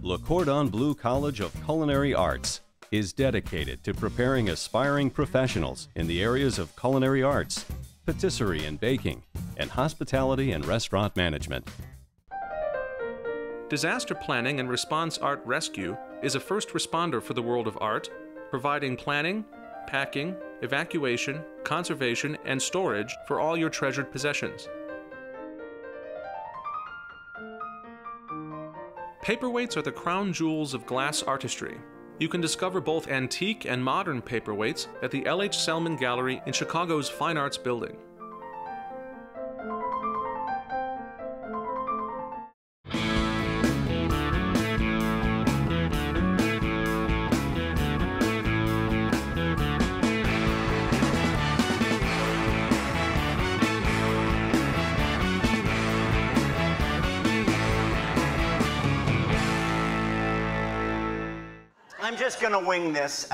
Le Cordon Bleu College of Culinary Arts is dedicated to preparing aspiring professionals in the areas of culinary arts, patisserie and baking, and hospitality and restaurant management. Disaster Planning and Response Art Rescue is a first responder for the world of art, providing planning, packing, evacuation, conservation, and storage for all your treasured possessions. Paperweights are the crown jewels of glass artistry. You can discover both antique and modern paperweights at the L.H. Selman Gallery in Chicago's Fine Arts Building. I'm just going to wing this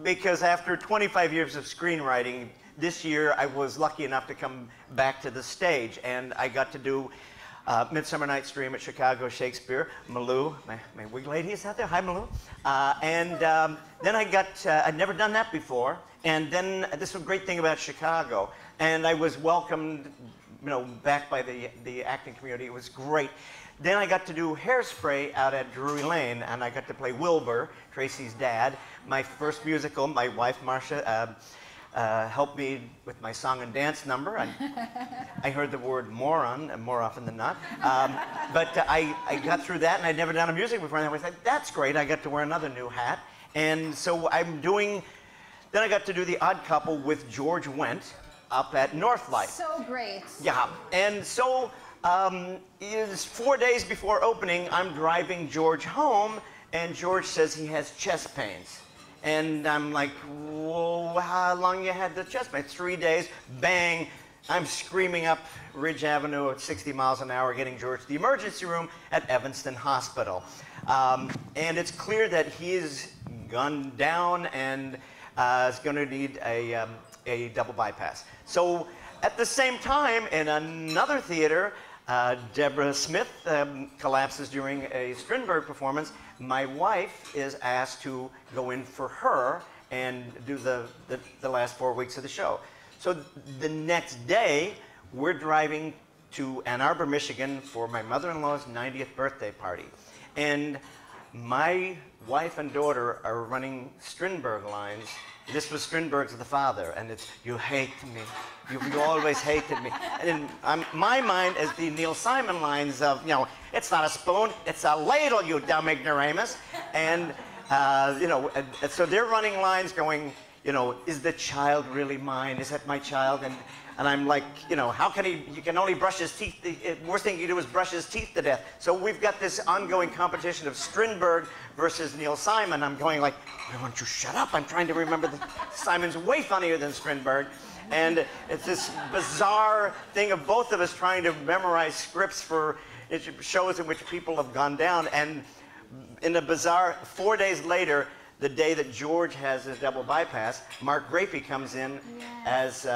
because after 25 years of screenwriting, this year I was lucky enough to come back to the stage, and I got to do Midsummer Night's Dream at Chicago Shakespeare. Malou, my wig lady is out there. Hi, Malou. Then I got, I'd never done that before, and then this was a great thing about Chicago, and I was welcomed, you know, back by the acting community. It was great. Then I got to do Hairspray out at Drury Lane, and I got to play Wilbur, Tracy's dad. My first musical, my wife, Marcia, helped me with my song and dance number. I heard the word moron more often than not. But I got through that, and I'd never done a musical before, and I was like, that's great. I got to wear another new hat. And so I'm doing, then I got to do The Odd Couple with George Wendt up at Northlight. So great. Yeah, and so, it's 4 days before opening, I'm driving George home, and George says he has chest pains. And I'm like, whoa, how long you had the chest pains? 3 days, bang, I'm screaming up Ridge Avenue at 60 miles an hour, getting George to the emergency room at Evanston Hospital. And it's clear that he's gone down and is going to need a double bypass. So at the same time, in another theater, Deborah Smith collapses during a Strindberg performance. My wife is asked to go in for her and do the last 4 weeks of the show. So the next day, we're driving to Ann Arbor, Michigan for my mother-in-law's 90th birthday party. And my wife and daughter are running Strindberg lines. This was Strindberg's The Father, and it's, you hate me, you always hated me. And in my mind is the Neil Simon lines of, you know, it's not a spoon, it's a ladle, you dumb ignoramus. And, you know, so they're running lines going, you know, is the child really mine? Is that my child? And I'm like, you know, how can he, you can only brush his teeth, the worst thing you do is brush his teeth to death. So we've got this ongoing competition of Strindberg versus Neil Simon. I'm going like, why don't you shut up? I'm trying to remember that Simon's way funnier than Strindberg. And it's this bizarre thing of both of us trying to memorize scripts for shows in which people have gone down. And in a bizarre, 4 days later, the day that George has his double bypass, Mark Grapey comes in as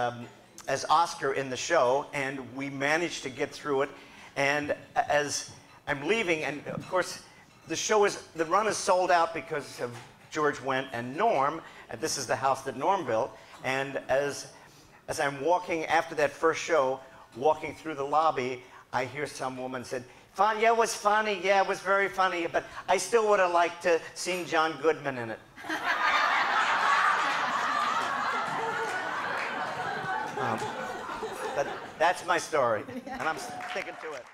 Oscar in the show, and we managed to get through it. And as I'm leaving, and of course, the run is sold out because of George Wendt and Norm, and this is the house that Norm built. And as I'm walking after that first show, walking through the lobby, I hear some woman said, "Fun, yeah, it was funny, yeah, it was very funny, but I still would have liked to seen John Goodman in it." But that's my story, and I'm sticking to it.